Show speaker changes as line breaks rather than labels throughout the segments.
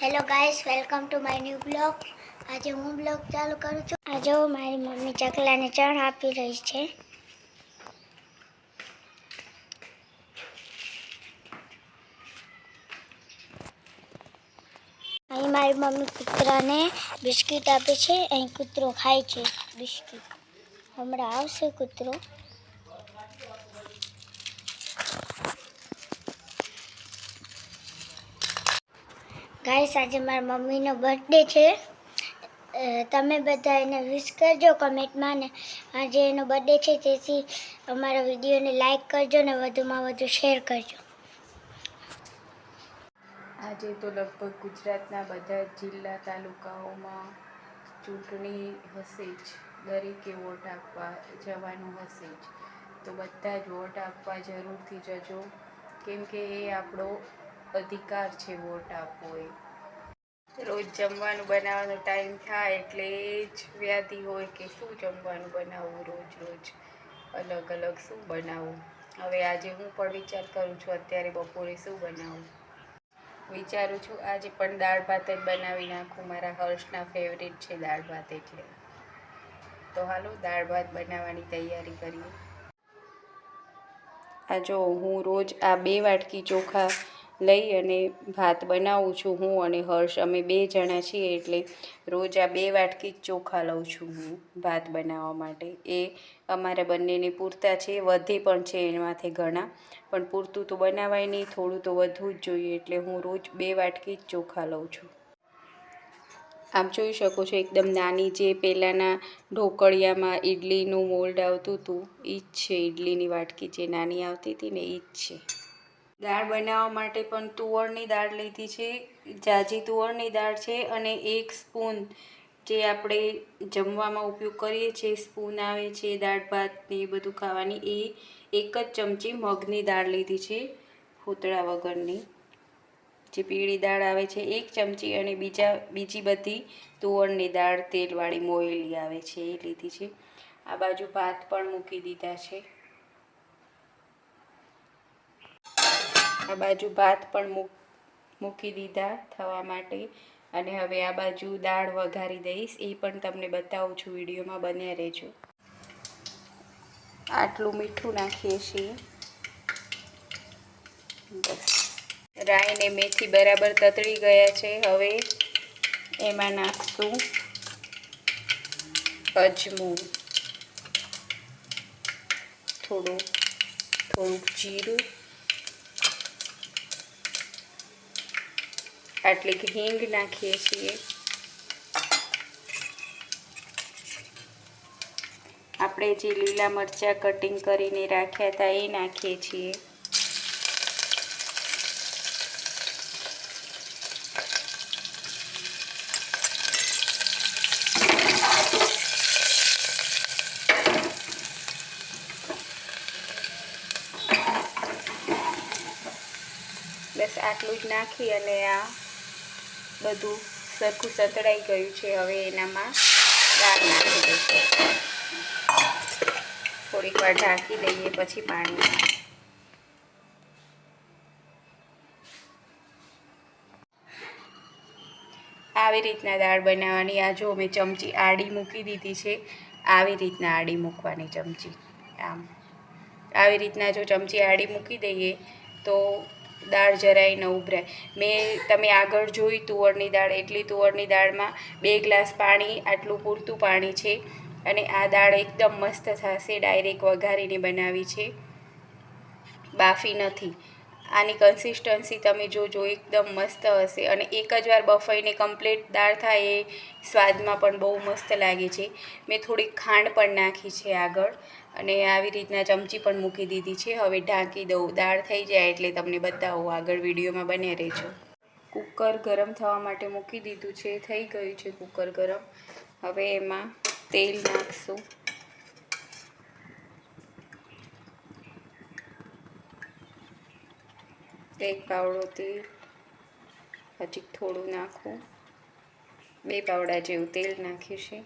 Hello guys, welcome to my new blog. આજે હું blog ચાલુ કરું છું. આજે મારી મમ્મી ચકલાને ચણ આપી રહી છે. અહીં મારી મમ્મી કૂતરાને બિસ્કિટ આપે છે. અહીં કૂતરો ખાય છે બિસ્કિટ. હમણાં આવશે કૂતરો. ગાઈસ, આજે મારી મમ્મીનો બર્થડે છે. તમે બધા એને વિશ કરજો કમેન્ટમાં. ને આજે એનો બર્થડે છે, તેથી અમારા વિડીયોને લાઈક કરજો ને વધુમાં વધુ શેર કરજો.
આજે તો લગભગ ગુજરાતના બધા જિલ્લા તાલુકાઓમાં ચૂંટણી હશે જ. દરેકે વોટ આપવા જવાનું હશે જ. તો બધા જ વોટ આપવા જરૂરથી જજો, કેમ કે એ આપણો અધિકાર છે વોટ આપવો એ. રોજ જમવાનું બનાવવાનો ટાઈમ થાય એટલે એ જ વ્યાધિ હોય કે શું જમવાનું બનાવવું, રોજ અલગ અલગ શું બનાવવું. હવે આજે હું પણ વિચાર કરું છું અત્યારે બપોરે શું બનાવું. વિચારું છું આજે પણ દાળ ભાત જ બનાવી નાખું. મારા હર્ષના ફેવરેટ છે દાળ ભાત, એટલે તો હાલો દાળ ભાત બનાવવાની તૈયારી કરીએ. આ જો હું રોજ આ 2 વાટકી ચોખા લઈ અને ભાત બનાવું છું. હું અને હર્ષ અમે 2 જણા છીએ, એટલે રોજ આ 2 વાટકી જ ચોખા લઉં છું હું ભાત બનાવવા માટે. એ અમારા બંનેને પૂરતા છે. વધે પણ છે એમાંથી ઘણા, પણ પૂરતું તો બનાવાય નહીં, થોડું તો વધવું જ જોઈએ. એટલે હું રોજ 2 વાટકી જ ચોખા લઉં છું. આપ જોઈ શકો છો એકદમ નાની, જે પહેલાંના ઢોકળિયામાં ઇડલીનું મોલ્ડ આવતું હતું એ જ છે. ઇડલીની વાટકી જે નાની આવતી હતી ને એ જ છે. દાળ બનાવવા માટે પણ તુવરની દાળ લીધી છે. જાજી તુવરની દાળ છે. અને 1 સ્પૂન જે આપણે જમવામાં ઉપયોગ કરીએ છીએ, સ્પૂન આવે છે દાળ ભાત ને એ બધું ખાવાની, એ 1 જ ચમચી મગની દાળ લીધી છે, ફૂતળા વગરની જે પીળી દાળ આવે છે 1 ચમચી, અને બીજી બધી તુવરની દાળ તેલવાળી મોયેલી આવે છે એ લીધી છે. આ બાજુ ભાત પણ મૂકી દીધા છે. આ બાજુ ભાત પણ મૂકી દીધા થવા માટે. અને હવે આ બાજુ દાળ વઘારી દઈશ, એ પણ તમને બતાવું છું વિડીયોમાં, બન્યા રહેજો. આટલું મીઠું નાખીએ છીએ. બસ રાઈ ને મેથી બરાબર તતળી ગયા છે. હવે એમાં નાખશું અજમું, થોડુંક જીરું, આટલી હિંગ નાખીએ છીએ. આપણે જે લીલા મરચાં કટિંગ કરીને રાખ્યા હતા એ નાખીએ છીએ. બસ આટલું જ નાખી અને આ બધું સરખું સતળાઈ ગયું છે. હવે એનામાં દાળ નાખી દઈશું. થોડીક વાર ઢાંકી દઈએ, પછી પાણી. આવી રીતના દાળ બનાવવાની. આ જો મેં ચમચી આડી મૂકી દીધી છે. આવી રીતના આડી મૂકવાની ચમચી. આવી રીતના જો ચમચી આડી મૂકી દઈએ તો દાળ જરાય ન ઉભરાય. તમે આગળ જોઈ તુવરની દાળ, એટલી તુવરની દાળમાં 2 ગ્લાસ પાણી, આટલું પૂરતું પાણી છે. અને આ દાળ એકદમ મસ્ત થશે. ડાયરેક્ટ વઘારીને બનાવી છે, બાફી નથી. આની કન્સિસ્ટન્સી તમે જોજો, એકદમ મસ્ત હશે. અને એક જ વાર બફાઈને કમ્પ્લીટ દાળ થાય એ સ્વાદમાં પણ બહુ મસ્ત લાગે છે. મેં થોડીક ખાંડ પણ નાખી છે આગળ, અને આવી રીતના ચમચી પણ મૂકી દીધી છે. હવે ઢાંકી દઉં. દાળ થઈ જાય એટલે તમને બતાવું, આગળ વિડીયોમાં બન્યા રહેજો. કુકર ગરમ થવા માટે મૂકી દીધું છે. થઈ ગયું છે કુકર ગરમ. હવે એમાં તેલ નાખશું. એક પાવડો તેલ, હજી થોડું નાખું. 2 પાવડા જેવું તેલ નાખ્યું છે.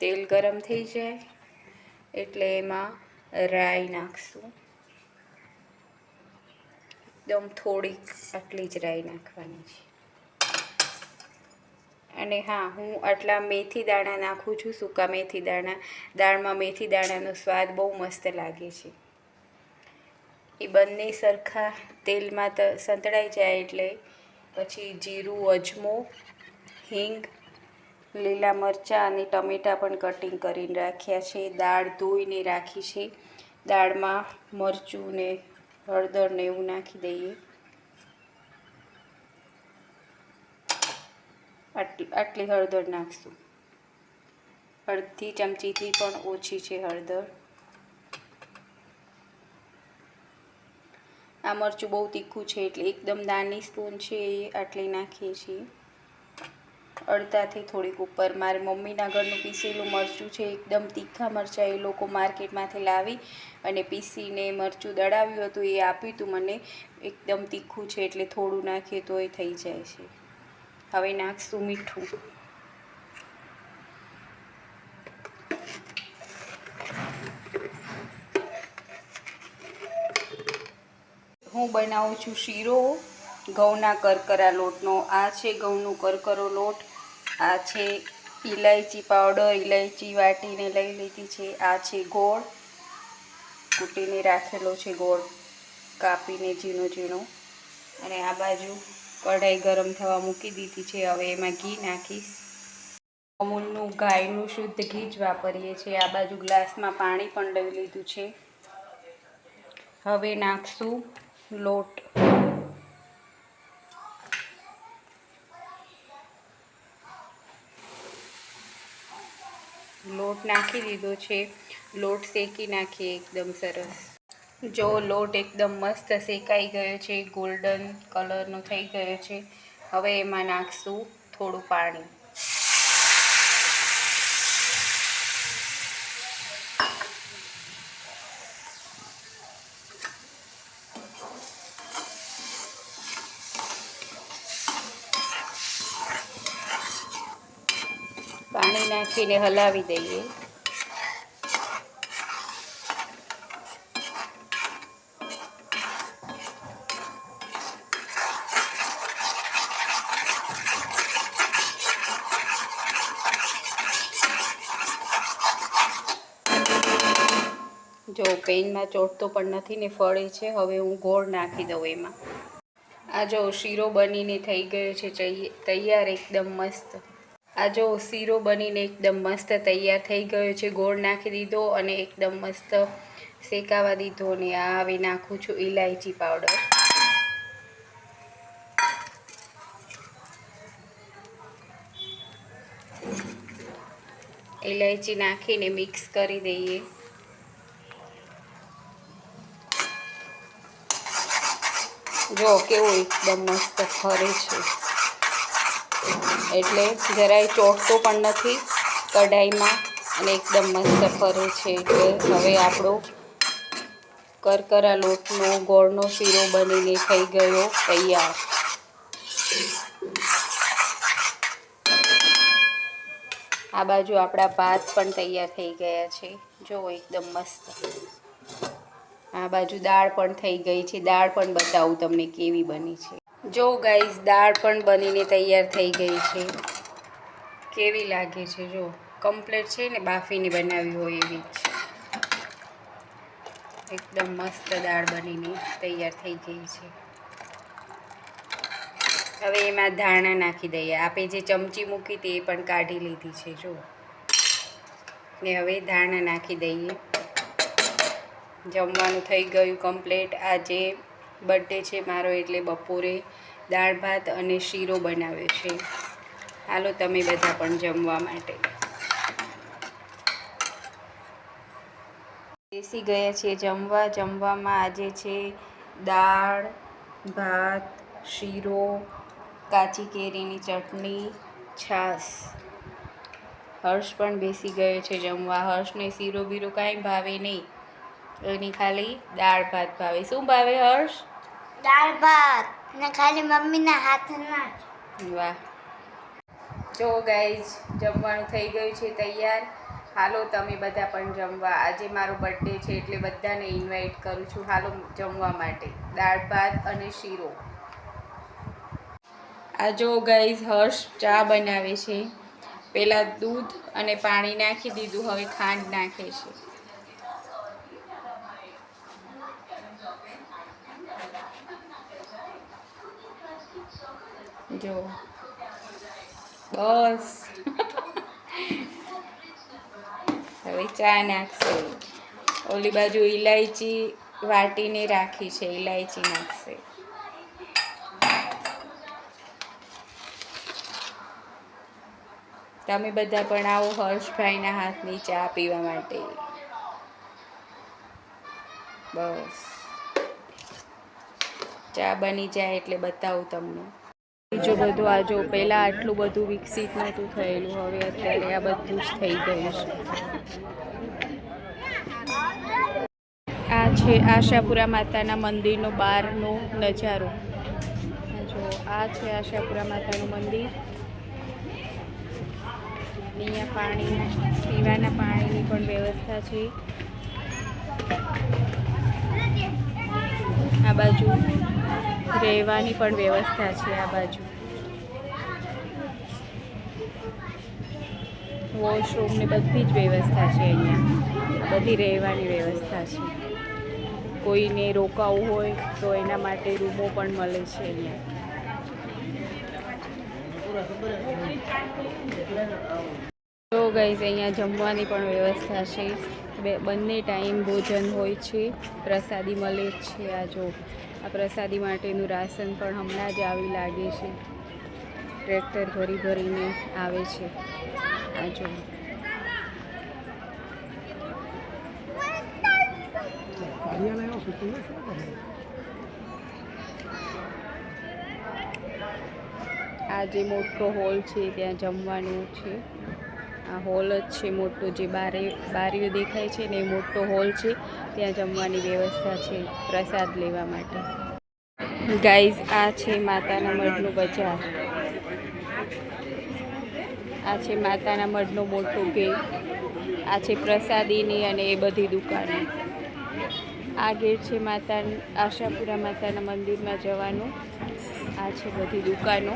તેલ ગરમ થઈ જાય એટલે એમાં રાઈ નાખશું. એકદમ થોડીક, આટલી જ રાઈ નાખવાની છે. અને હા, હું આટલા મેથી દાણા નાખું છું, સૂકા મેથી દાણા. દાળમાં મેથી દાણાનો સ્વાદ બહુ મસ્ત લાગે છે. એ બંને સરખા તેલમાં સંતળાઈ જાય એટલે પછી જીરું, અજમો, હિંગ, લીલા મરચાં અને ટમેટાં પણ કટિંગ કરીને રાખ્યા છે. દાળ ધોઈને રાખી છે. દાળમાં મરચું ને હળદર ને એવું નાખી દઈએ. આટલી હળદર નાખશું. અડધી ચમચીથી પણ ઓછી છે હળદર. આ મરચું બહુ તીખું છે એટલે એકદમ નાની સ્પૂન છે એ આટલી નાખીએ છીએ. અડધાથી થોડીક ઉપર. મારી મમ્મીના ઘરનું પીસેલું મરચું છે, એકદમ તીખા મરચાં એ લોકો માર્કેટમાંથી લાવી અને પીસીને મરચું દળાવ્યું હતું, એ આપ્યું હતું મને. એકદમ તીખું છે એટલે થોડું નાખીએ તો એ થઈ જાય છે. હવે નાખશું મીઠું. હું બનાવું છું શીરો ઘઉંના કરકરા લોટનો. આ છે ઘઉંનો કરકરો લોટ. આ છે ઇલાયચી પાવડર, ઇલાયચી વાટીને લઈ લીધી છે. આ છે ગોળ, કૂટીને રાખેલો છે ગોળ, કાપીને ઝીણો ઝીણો. અને આ બાજુ કઢાઈ ગરમ થવા મૂકી દીધી છે. હવે એમાં ઘી નાખીશ. અમૂલનું ગાયનું શુદ્ધ ઘી જ વાપરીએ છીએ. આ બાજુ ગ્લાસમાં પાણી પણ લઈ લીધું છે. હવે નાખશું લોટ. લોટ નાખી દીધો છે. લોટ શેકી નાખીએ એકદમ સરસ. જો લોટ એકદમ મસ્ત શેકાઈ ગયો છે, ગોલ્ડન કલરનો થઈ ગયો છે. હવે એમાં નાખશું થોડું પાણી. પાણી નાખીને હલાવી દઈએ. જો પેનમાં ચોટતો પણ નથી ને ફળે છે. હવે હું ગોળ નાખી દઉં એમાં. આ જો શીરો બનીને થઈ ગયો છે તૈયાર એકદમ મસ્ત. આ જો શીરો બનીને એકદમ મસ્ત તૈયાર થઈ ગયો છે. ગોળ નાખી દીધો અને એકદમ મસ્ત શેકાવા દીધો. ને આ હવે નાખું છું ઇલાયચી પાવડર. ઇલાયચી નાખીને મિક્સ કરી દઈએ. જો કેવું એકદમ મસ્ત ફરે છે, એટલે જરાય ચોટતો પણ નથી કઢાઈમાં અને એકદમ મસ્ત ફરે છે. એટલે હવે આપણો કરકરા લોટનો ગોળનો શીરો બનીને થઈ ગયો તૈયાર. આ બાજુ આપણા ભાત પણ તૈયાર થઈ ગયા છે. જો એકદમ મસ્ત. આ બાજુ દાળ પણ થઈ ગઈ છે. દાળ પણ બતાવું તમને કેવી બની છે. જો ગાઈઝ, દાળ પણ બનીને તૈયાર થઈ ગઈ છે. કેવી લાગે છે જો. કમ્પ્લીટ છે ને, બાફીને બનાવી હોય એવી જ. એકદમ મસ્ત દાળ બનીને તૈયાર થઈ ગઈ છે. હવે એમાં ધાણા નાખી દઈએ. આપણે જે ચમચી મૂકી હતી એ પણ કાઢી લીધી છે જો. ને હવે ધાણા નાખી દઈએ. જમવાનું થઈ ગયું કમ્પ્લીટ. આજે બર્થડે છે મારો એટલે બપોરે દાળ ભાત અને શીરો બનાવ્યો છે. હાલો તમે બધા પણ જમવા માટે. બેસી ગયા છીએ જમવા. જમવામાં આજે છે દાળ ભાત, શીરો, કાચી કેરીની ચટણી, છાશ. હર્ષ પણ બેસી ગયો છે જમવા. હર્ષને શીરો બીરો કાંઈ ભાવે નહીં, એની ખાલી દાળ ભાત ભાવે. શું ભાવે હર્ષ?
દાળ ભાત ને ખાલી મમ્મીના હાથના જ.
વાહ. જો ગાઈઝ, જમવાનું થઈ ગયું છે તૈયાર. હાલો તમે બધા પણ જમવા. આજે મારો બર્થડે છે એટલે બધાને ઇન્વાઇટ કરું છું. હાલો જમવા માટે. દાળ ભાત અને શીરો. આ જો ગાઈઝ હર્ષ ચા બનાવે છે. પહેલાં દૂધ અને પાણી નાખી દીધું, હવે ખાંડ નાખે છે. જો બસ હવે ચા નાખશે. ઓલી બાજુ ઇલાયચી વાટીને રાખી છે, ઇલાયચી નાખશે. તમે બધા પણ આવો હર્ષભાઈના હાથની ચા પીવા માટે. બસ ચા બની જાય એટલે બતાવું તમને. બીજું બધું આ જો પહેલાં આટલું બધું વિકસિત નહોતું થયેલું, હવે અત્યારે આ બધું જ થઈ ગયું છે. આ છે આશાપુરા માતાના મંદિરનો બહારનો નજારો. જો આ છે આશાપુરા માતાનું મંદિર. અહીંયા પાણી, પીવાના પાણીની પણ વ્યવસ્થા છે. આ બાજુ રહેવાની પણ વ્યવસ્થા છે. આ બાજુ વોશરૂમ ને બધી જ વ્યવસ્થા છે. અહીંયા બધી રહેવાની વ્યવસ્થા છે. કોઈને રોકાવું હોય તો એના માટે રૂમો પણ મળે છે અહીંયા. તો ગાઈઝ અહીંયા જમવાની પણ વ્યવસ્થા છે. બંને ટાઈમ ભોજન હોય છે, પ્રસાદી મળે જ છે. આ જો આ પ્રસાદી માટેનું રાશન પણ હમણાં જ આવી લાગે છે. ટ્રેક્ટર ભરીને આવે છે. આ જો આ જે મોટો હોલ છે ત્યાં જમવાનું છે. આ હોલ જ છે મોટો, જે બારીઓ દેખાય છે ને એ મોટો હોલ છે. ત્યાં જમવાની વ્યવસ્થા છે પ્રસાદ લેવા માટે. ગાઈઝ આ છે માતાના મઢનું બજાર. આ છે માતાના મઢનો મોટો ગેટ. આ છે પ્રસાદીની અને એ બધી દુકાનો. આ ગેટ છે આશાપુરા માતાના મંદિરમાં જવાનું. આ છે બધી દુકાનો.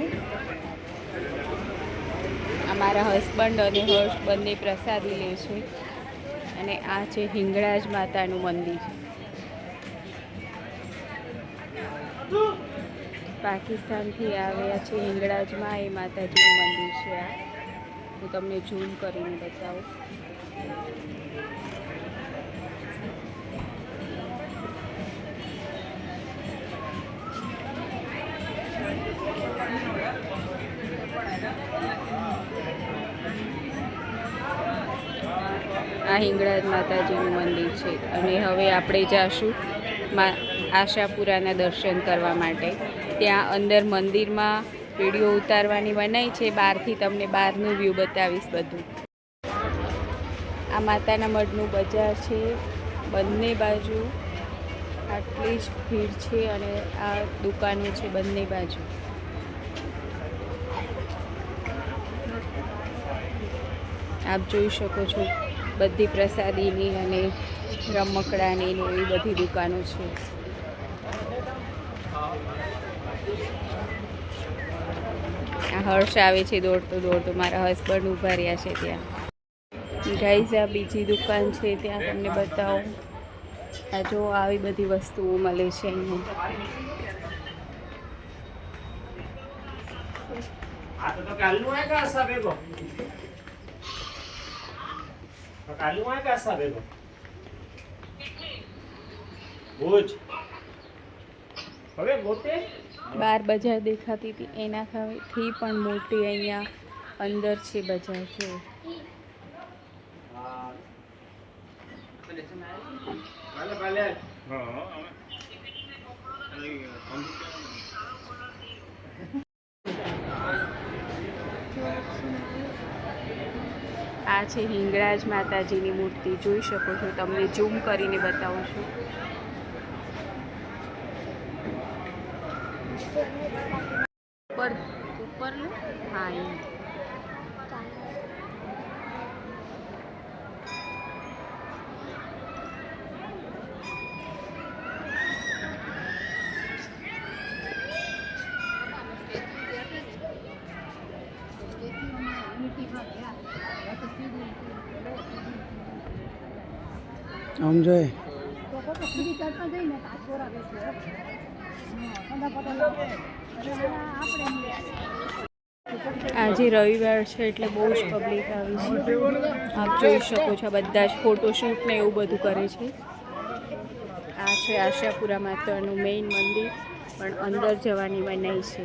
અમારા હસબન્ડ અને હર્ષ બંને પ્રસાદી લે છે. અને આ છે હિંગળાજ માતાનું મંદિર. પાકિસ્તાનથી આવ્યા છે હિંગળાજમાં, એ માતાજીનું મંદિર છે. આ હું તમને ઝૂમ કરીને બતાવું. આ હિંગળાજ માતાજીનું મંદિર છે. અને હવે આપણે જાશું આશાપુરાના દર્શન કરવા માટે. ત્યાં અંદર મંદિરમાં વિડીયો ઉતારવાની મનાઈ છે. બહારથી તમને બહારનું વ્યૂ બતાવીશ બધું. આ માતાના મઢનું બજાર છે. બંને બાજુ આટલી જ ભીડ છે અને આ દુકાનો છે બંને બાજુ. આપ જોઈ શકો છો બધી પ્રસાદીની અને રમકડાની ને એવી બધી દુકાનો છે. આ હર્ષ આવે છે દોડતો. મારા હસબન્ડ ઊભા રહ્યા છે ત્યાં. ગાઈઝ આ બીજી દુકાન છે, ત્યાં તમને બતાવું. આ જો આવી બધી વસ્તુઓ મળે છે અહીંયા. બાર બજાર દેખાતી હતી એનાથી પણ મોટી અહીંયા અંદર છે બજાર. જો આ છે હિંગળાજ માતાજીની મૂર્તિ. જોઈ શકો છો, તમને ઝૂમ કરીને બતાવું છું. ઉપર લો. હા એ
આમ જોઈએ
આજે રવિવાર છે એટલે બહુ જ પબ્લિક આવી છે. આપ જોઈ શકો છો બધા જ ફોટોશૂટ ને એવું બધું કરે છે. આ છે આશાપુરા માતાનું મેઇન મંદિર, પણ અંદર જવાની મનાઈ છે.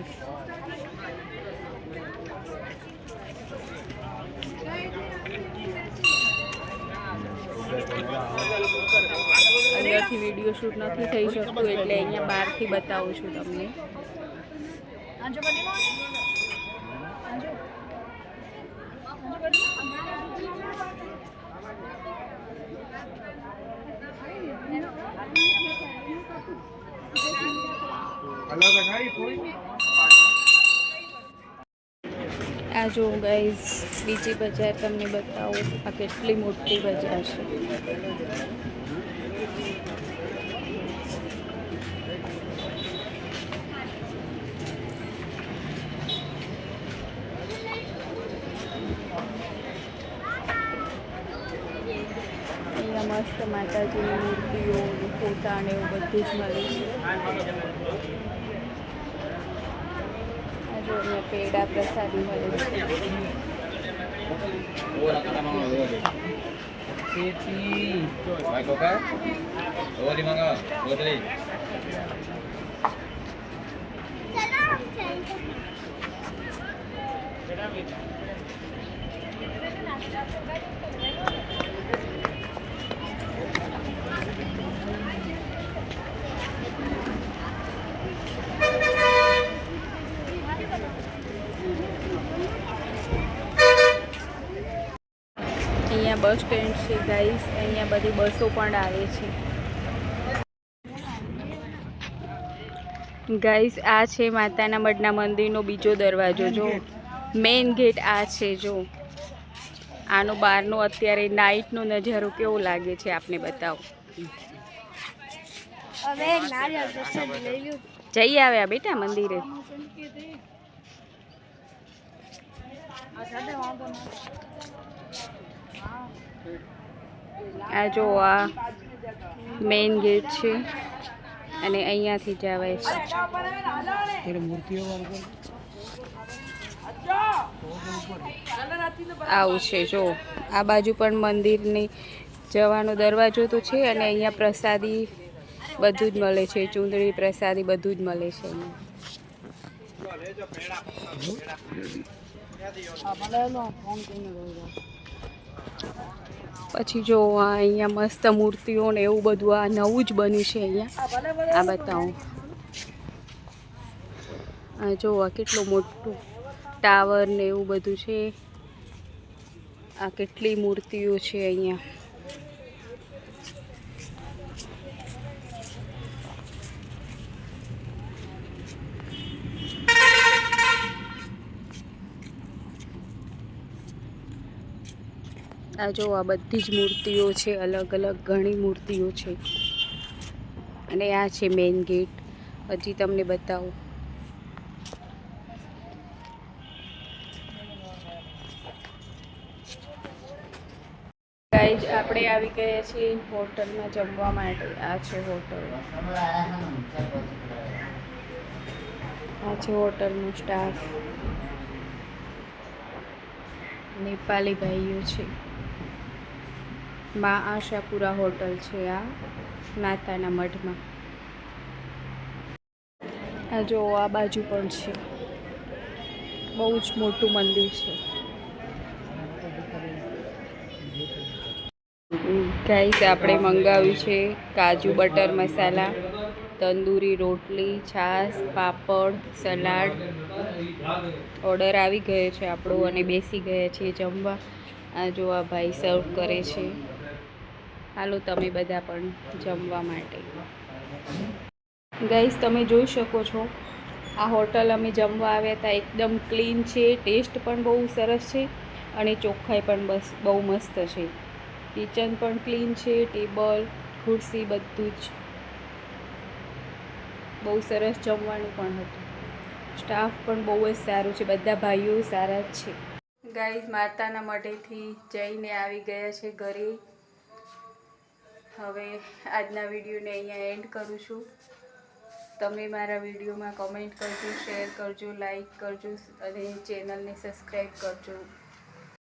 અંદરથી વિડીયો શૂટ નથી થઈ શકતું એટલે અહીંયા બહારથી બતાવું છું તમને. આ જો ગાઈઝ બીજી બજાર તમને બતાવું. આ કેટલી મોટી બજાર છે. અહીંયા મસ્ત માતાજીની મૂર્તિઓ, ફોટા ને એવું બધું જ મળે છે. આ જો અહીંયા પેડા પ્રસાદી મળે છે. અહીંયા બસ સ્ટેન્ડ છે ગાઈસ. અહીંયા બધી બસો પણ આવે છે. ગાઈસ આ છે માતાના મઢના મંદિરનો બીજો દરવાજો. જો મેઇન ગેટ આ છે. જો આનો બહારનો અત્યારે નાઇટનો નજારો કેવો લાગે છે આપને બતાવો. જઈ આવ્યા બેટા મંદિરે? આ જો આ મેઇન ગેટ છે અને અહીંયાથી જવાય છે. આવું છે. જો આ બાજુ પણ મંદિરની જવાનો દરવાજો તો છે અને અહીંયા પ્રસાદી બધું જ મળે છે. ચૂંદડી પ્રસાદી બધું જ મળે છે પછી જો અહીંયા મસ્ત મૂર્તિઓ ને એવું બધું આ નવું જ બન્યું છે અહીંયા. આ બતાવું. આ જો આ કેટલું મોટું ટાવર ને એવું બધું છે. આ કેટલી મૂર્તિઓ છે અહીંયા. આ જો આ બધી જ મૂર્તિઓ છે. અલગ અલગ ઘણી મૂર્તિઓ છે. અને આ છે મેઇન ગેટ. હજી તમને બતાવું. ગાઈઝ આપણે આવી ગયા છીએ હોટલમાં જમવા માટે. આ છે હોટલ. આ છે હોટલનો સ્ટાફ. નેપાળી ભાઈઓ છે. મા આશાપુરા હોટલ છે આ માતાના મઢમાં. આ જો આ બાજુ પણ છે. બહુ જ મોટું મંદિર છે. ગાઈસ આપણે મંગાવ્યું છે કાજુ બટર મસાલા, તંદૂરી રોટલી, છાશ, પાપડ, સલાડ. ઓર્ડર આવી ગયો છે આપણો અને બેસી ગયા છીએ જમવા. આ જો આ ભાઈ સર્વ કરે છે. હાલો તમે બધા પણ જમવા માટે. ગાઈસ તમે જોઈ શકો છો આ હોટલ અમે જમવા આવ્યા હતા. એકદમ ક્લીન છે. ટેસ્ટ પણ બહુ સરસ છે અને ચોખ્ખાઈ પણ બહુ મસ્ત છે. કિચન પણ ક્લીન છે. ટેબલ, ખુરશી બધું જ બહુ સરસ. જમવાનું પણ હતું. સ્ટાફ પણ બહુ જ સારું છે. બધા ભાઈઓ સારા જ છે. ગાઈઝ માતાના મઢેથી જઈને આવી ગયા છે ઘરે. હવે આજના વિડીયોને અહીંયા એન્ડ કરું છું. તમે મારા વિડીયોમાં કમેન્ટ કરજો, શેર કરજો, લાઈક કરજો અને ચેનલને સબસ્ક્રાઈબ કરજો.